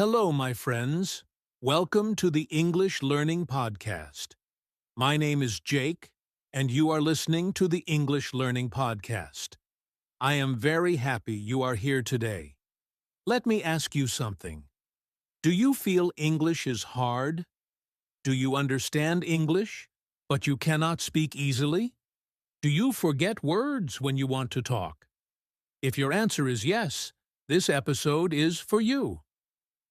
Hello, my friends. Welcome to the English Learning Podcast. My name is Jake, and you are listening to the English Learning Podcast. I am very happy you are here today. Let me ask you something. Do you feel English is hard? Do you understand English, but you cannot speak easily? Do you forget words when you want to talk? If your answer is yes, this episode is for you.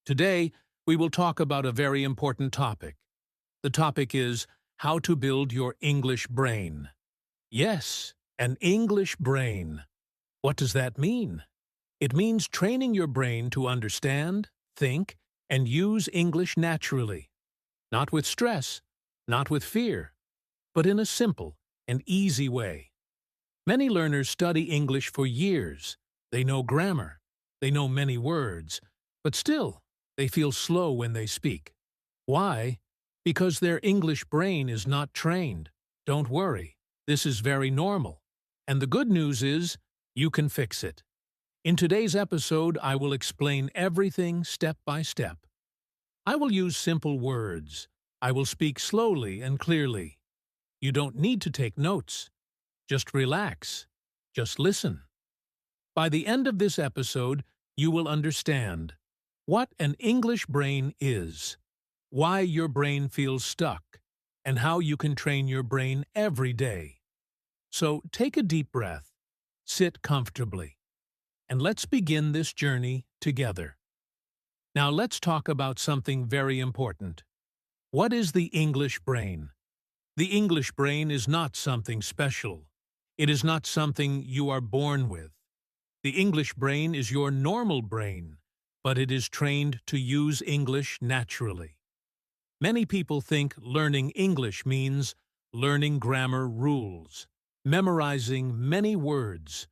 Today, we will talk about a very important topic. The topic is how to build your English brain. Yes, an English brain. What does that mean? It means training your brain to understand, think, and use English naturally. Not with stress, not with fear, but in a simple and easy way. Many learners study English for years. They know grammar, they know many words, but still, they feel slow when they speak. Why? Because their English brain is not trained. Don't worry, this is very normal. And the good news is, you can fix it. In today's episode, I will explain everything step by step. I will use simple words. I will speak slowly and clearly. You don't need to take notes. Just relax. Just listen. By the end of this episode, you will understand what an English brain is, why your brain feels stuck, and how you can train your brain every day. So take a deep breath, sit comfortably, and let's begin this journey together. Now let's talk about something very important. What is the English brain? The English brain is not something special. It is not something you are born with. The English brain is your normal brain, but it is trained to use English naturally. Many people think learning English means learning grammar rules, memorizing many words,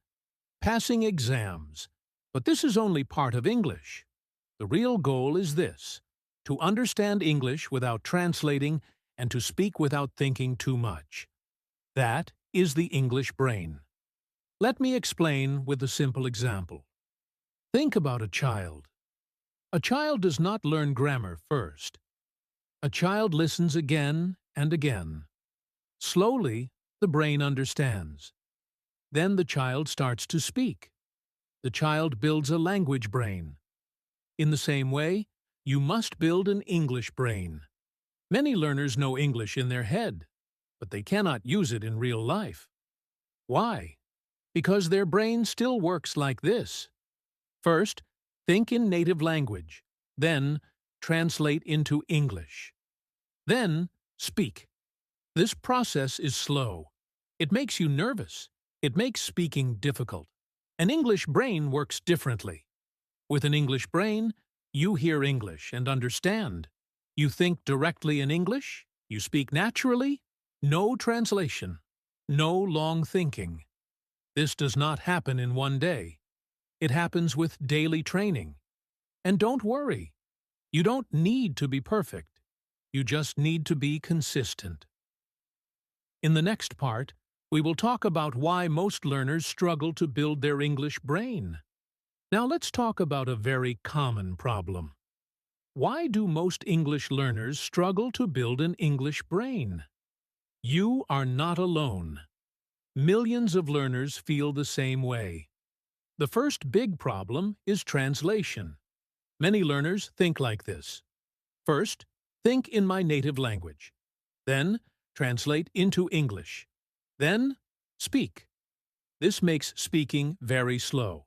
passing exams, but this is only part of English. The real goal is this: to understand English without translating and to speak without thinking too much. That is the English brain. Let me explain with a simple example. Think about a child. A child does not learn grammar first. A child listens again and again. Slowly, the brain understands. Then the child starts to speak. The child builds a language brain. In the same way, you must build an English brain. Many learners know English in their head, but they cannot use it in real life. Why? Because their brain still works like this. First, think in native language. Then, translate into English. Then, speak. This process is slow. It makes you nervous. It makes speaking difficult. An English brain works differently. With an English brain, you hear English and understand. You think directly in English. You speak naturally. No translation. No long thinking. This does not happen in one day. It happens with daily training. And don't worry. You don't need to be perfect. You just need to be consistent. In the next part, we will talk about why most learners struggle to build their English brain. Now let's talk about a very common problem. Why do most English learners struggle to build an English brain? You are not alone. Millions of learners feel the same way. The first big problem is translation. Many learners think like this. First, think in my native language. Then, translate into English. Then, speak. This makes speaking very slow.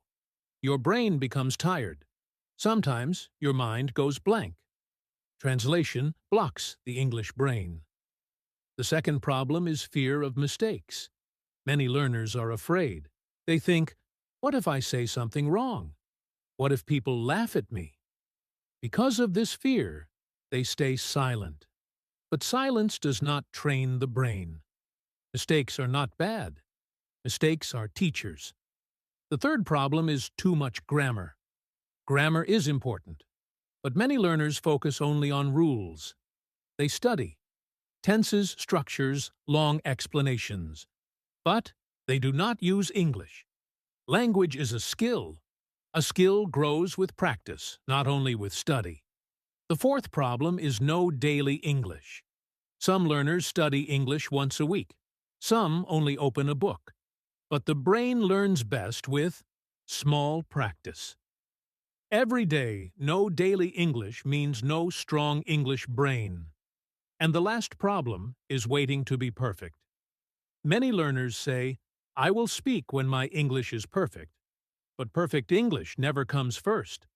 Your brain becomes tired. Sometimes your mind goes blank. Translation blocks the English brain. The second problem is fear of mistakes. Many learners are afraid. They think, what if I say something wrong? What if people laugh at me? Because of this fear, they stay silent. But silence does not train the brain. Mistakes are not bad. Mistakes are teachers. The third problem is too much grammar. Grammar is important, but many learners focus only on rules. They study tenses, structures, long explanations. But they do not use English. Language is a skill. A skill grows with practice, not only with study. The fourth problem is no daily English. Some learners study English once a week. Some only open a book. But the brain learns best with small practice. Every day, no daily English means no strong English brain. And the last problem is waiting to be perfect. Many learners say, "I will speak when my English is perfect." But perfect English never comes first.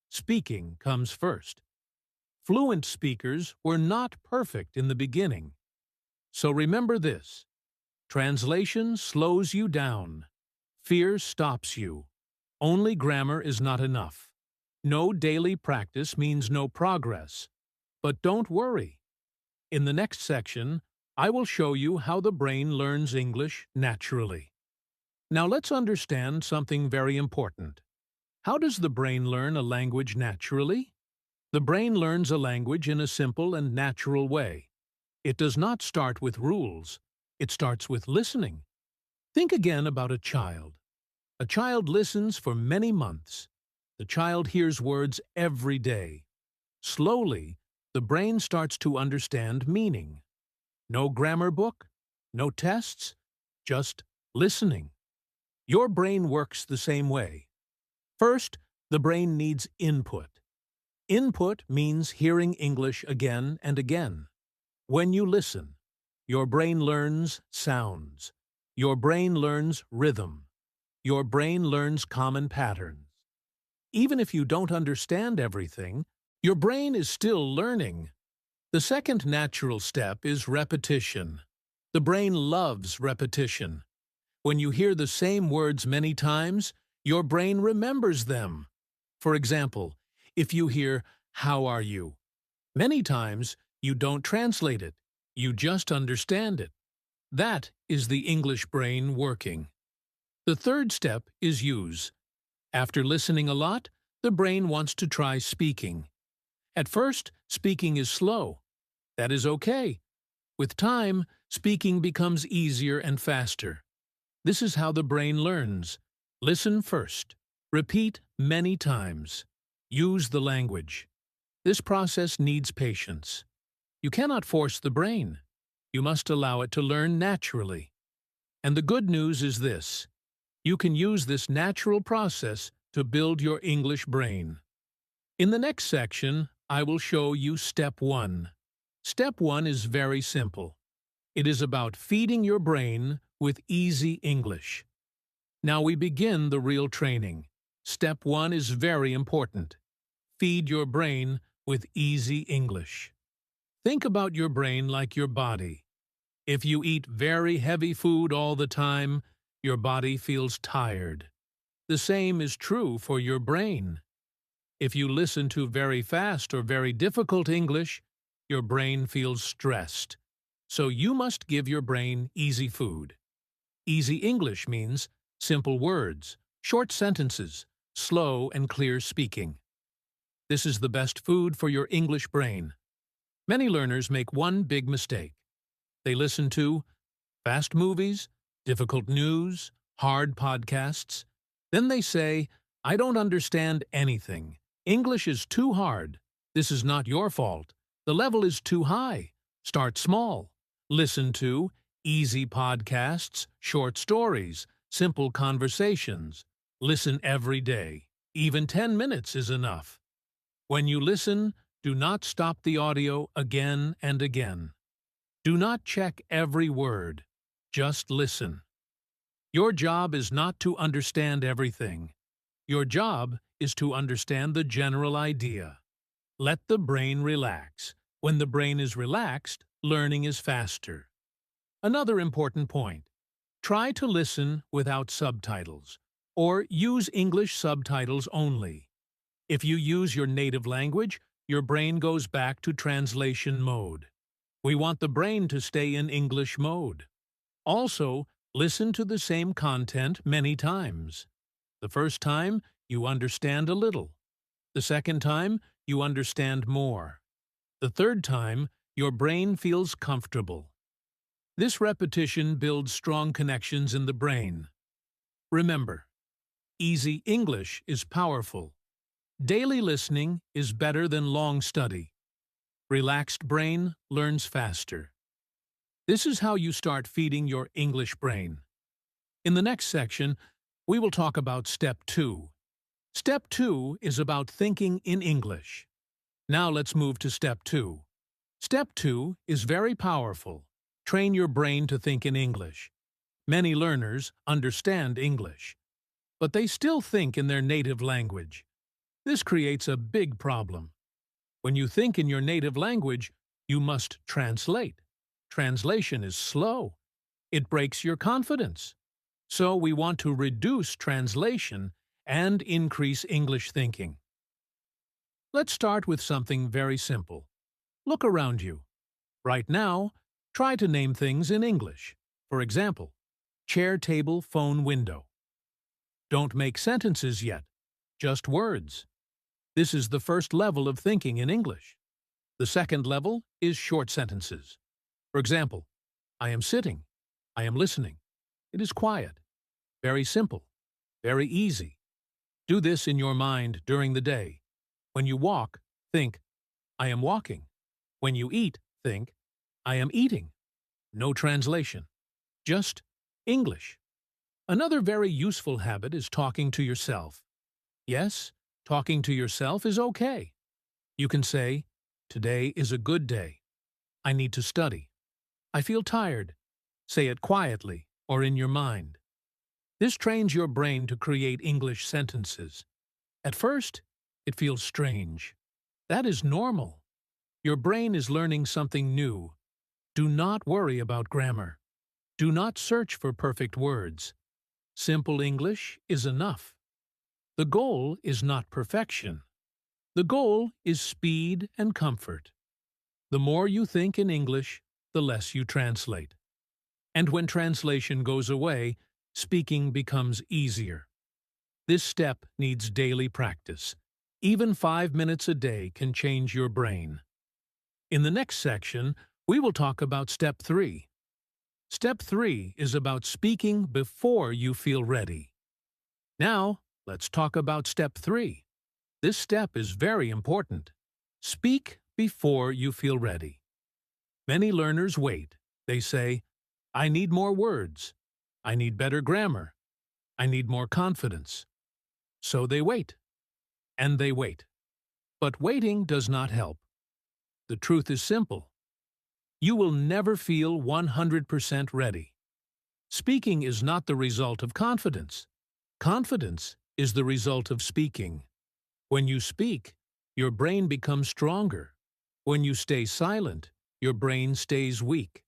Speaking comes first. Fluent speakers were not perfect in the beginning. So remember this: translation slows you down. Fear stops you. Only grammar is not enough. No daily practice means no progress. But don't worry. In the next section, I will show you how the brain learns English naturally. Now let's understand something very important. How does the brain learn a language naturally? The brain learns a language in a simple and natural way. It does not start with rules. It starts with listening. Think again about a child. A child listens for many months. The child hears words every day. Slowly, the brain starts to understand meaning. No grammar book, no tests, just listening. Your brain works the same way. First, the brain needs input. Input means hearing English again and again. When you listen, your brain learns sounds. Your brain learns rhythm. Your brain learns common patterns. Even if you don't understand everything, your brain is still learning. The second natural step is repetition. The brain loves repetition. When you hear the same words many times, your brain remembers them. For example, if you hear, "How are you?" many times, you don't translate it. You just understand it. That is the English brain working. The third step is use. After listening a lot, the brain wants to try speaking. At first, speaking is slow. That is okay. With time, speaking becomes easier and faster. This is how the brain learns. Listen first. Repeat many times. Use the language. This process needs patience. You cannot force the brain. You must allow it to learn naturally. And the good news is this: you can use this natural process to build your English brain. In the next section, I will show you Step 1. Step 1 is very simple. It is about feeding your brain with easy English. Now we begin the real training. Step 1 is very important. Feed your brain with easy English. Think about your brain like your body. If you eat very heavy food all the time, your body feels tired. The same is true for your brain. If you listen to very fast or very difficult English, your brain feels stressed. So you must give your brain easy food. Easy English means simple words, short sentences, slow and clear speaking. This is the best food for your English brain. Many learners make one big mistake. They listen to fast movies, difficult news, hard podcasts. Then they say, "I don't understand anything. English is too hard." This is not your fault. The level is too high. Start small. Listen to easy podcasts, short stories, simple conversations. Listen every day. Even 10 minutes is enough. When you listen, do not stop the audio again and again. Do not check every word. Just listen. Your job is not to understand everything. Your job is to understand the general idea. Let the brain relax. When the brain is relaxed, learning is faster. Another important point: try to listen without subtitles, or use English subtitles only. If you use your native language, your brain goes back to translation mode. We want the brain to stay in English mode. Also, listen to the same content many times. The first time, you understand a little. The second time, you understand more. The third time, your brain feels comfortable. This repetition builds strong connections in the brain. Remember, Easy English is powerful. Daily listening is better than long study. Relaxed brain learns faster. This is how you start feeding your English brain. In the next section, we will talk about Step 2. Step 2 is about thinking in English. Now let's move to Step 2. Step 2 is very powerful. Train your brain to think in English. Many learners understand English, but they still think in their native language. This creates a big problem. When you think in your native language, you must translate. Translation is slow. It breaks your confidence. So we want to reduce translation and increase English thinking. Let's start with something very simple. Look around you. Right now, try to name things in English. For example, chair, table, phone, window. Don't make sentences yet, just words. This is the first level of thinking in English. The second level is short sentences. For example, I am sitting. I am listening. It is quiet. Very simple. Very easy. Do this in your mind during the day. When you walk, think, I am walking. When you eat, think, I am eating. No translation. Just English. Another very useful habit is talking to yourself. Yes, talking to yourself is okay. You can say, today is a good day. I need to study. I feel tired. Say it quietly or in your mind. This trains your brain to create English sentences. At first, it feels strange. That is normal. Your brain is learning something new. Do not worry about grammar. Do not search for perfect words. Simple English is enough. The goal is not perfection. The goal is speed and comfort. The more you think in English, the less you translate. And when translation goes away, speaking becomes easier. This step needs daily practice. Even 5 minutes a day can change your brain. In the next section, we will talk about Step 3. Step 3 is about speaking before you feel ready. Now, let's talk about Step 3. This step is very important. Speak before you feel ready. Many learners wait. They say, I need more words. I need better grammar. I need more confidence. So they wait. And they wait. But waiting does not help. The truth is simple. You will never feel 100% ready. Speaking is not the result of confidence. Confidence is the result of speaking. When you speak, your brain becomes stronger. When you stay silent, your brain stays weak.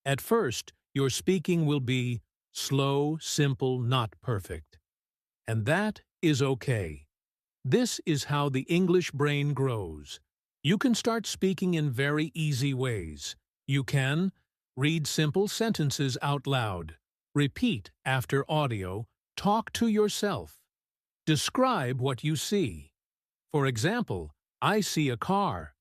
At first, your speaking will be slow, simple, not perfect. And that is okay. This is how the English brain grows. You can start speaking in very easy ways. You can read simple sentences out loud, repeat after audio, talk to yourself, describe what you see. For example, I see a car.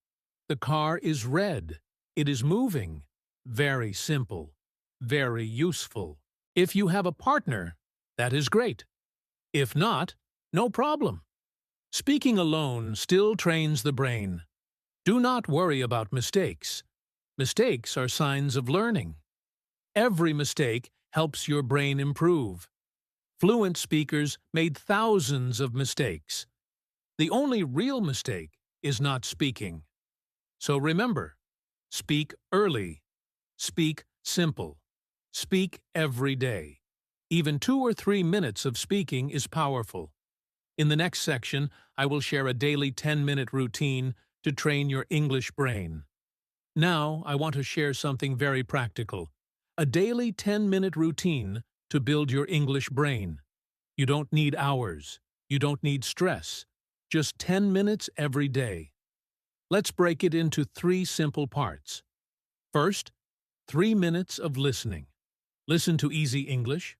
The car is red. It is moving. Very simple. Very useful. If you have a partner, that is great. If not, no problem. Speaking alone still trains the brain. Do not worry about mistakes. Mistakes are signs of learning. Every mistake helps your brain improve. Fluent speakers made thousands of mistakes. The only real mistake is not speaking. So remember, speak early. Speak simple. Speak every day. Even 2 or 3 minutes of speaking is powerful. In the next section, I will share a daily 10-minute routine to train your English brain. Now, I want to share something very practical. A daily 10-minute routine to build your English brain. You don't need hours. You don't need stress. Just 10 minutes every day. Let's break it into 3 simple parts. First, 3 minutes of listening. Listen to easy English,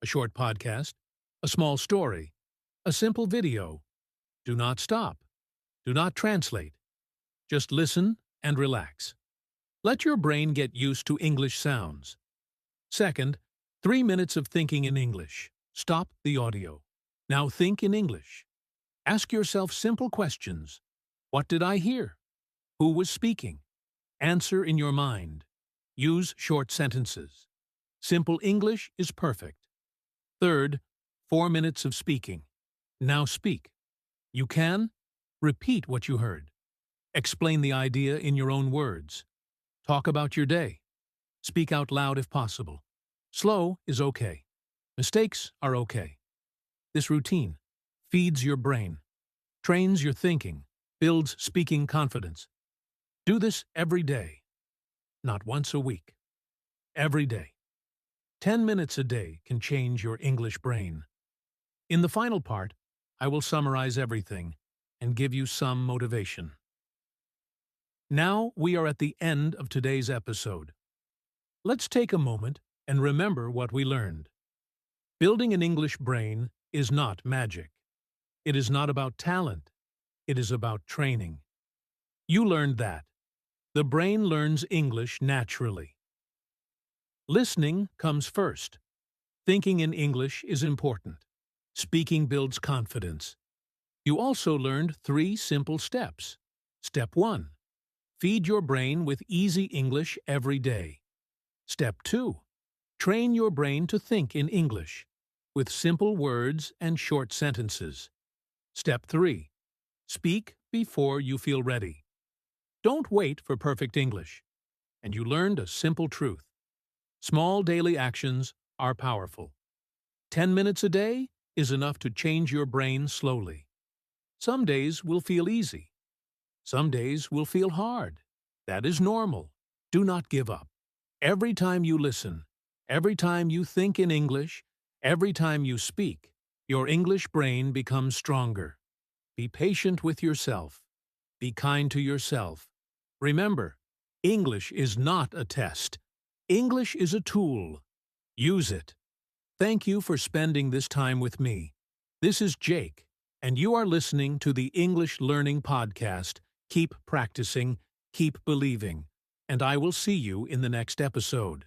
a short podcast, a small story, a simple video. Do not stop. Do not translate. Just listen and relax. Let your brain get used to English sounds. Second, 3 minutes of thinking in English. Stop the audio. Now think in English. Ask yourself simple questions. What did I hear? Who was speaking? Answer in your mind. Use short sentences. Simple English is perfect. Third, 4 minutes of speaking. Now speak. You can repeat what you heard. Explain the idea in your own words. Talk about your day. Speak out loud if possible. Slow is okay. Mistakes are okay. This routine feeds your brain, trains your thinking, builds speaking confidence. Do this every day, not once a week. Every day. 10 minutes a day can change your English brain. In the final part, I will summarize everything and give you some motivation. Now we are at the end of today's episode. Let's take a moment and remember what we learned. Building an English brain is not magic. It is not about talent. It is about training. You learned that. The brain learns English naturally. Listening comes first. Thinking in English is important. Speaking builds confidence. You also learned 3 simple steps. Step 1. Feed your brain with easy English every day. Step 2. Train your brain to think in English, with simple words and short sentences. Step 3. Speak before you feel ready. Don't wait for perfect English. And you learned a simple truth. Small daily actions are powerful. 10 minutes a day is enough to change your brain slowly. Some days will feel easy. Some days will feel hard. That is normal. Do not give up. Every time you listen, every time you think in English, every time you speak, your English brain becomes stronger. Be patient with yourself. Be kind to yourself. Remember, English is not a test. English is a tool. Use it. Thank you for spending this time with me. This is Jake, and you are listening to the English Learning Podcast. Keep practicing, keep believing, and I will see you in the next episode.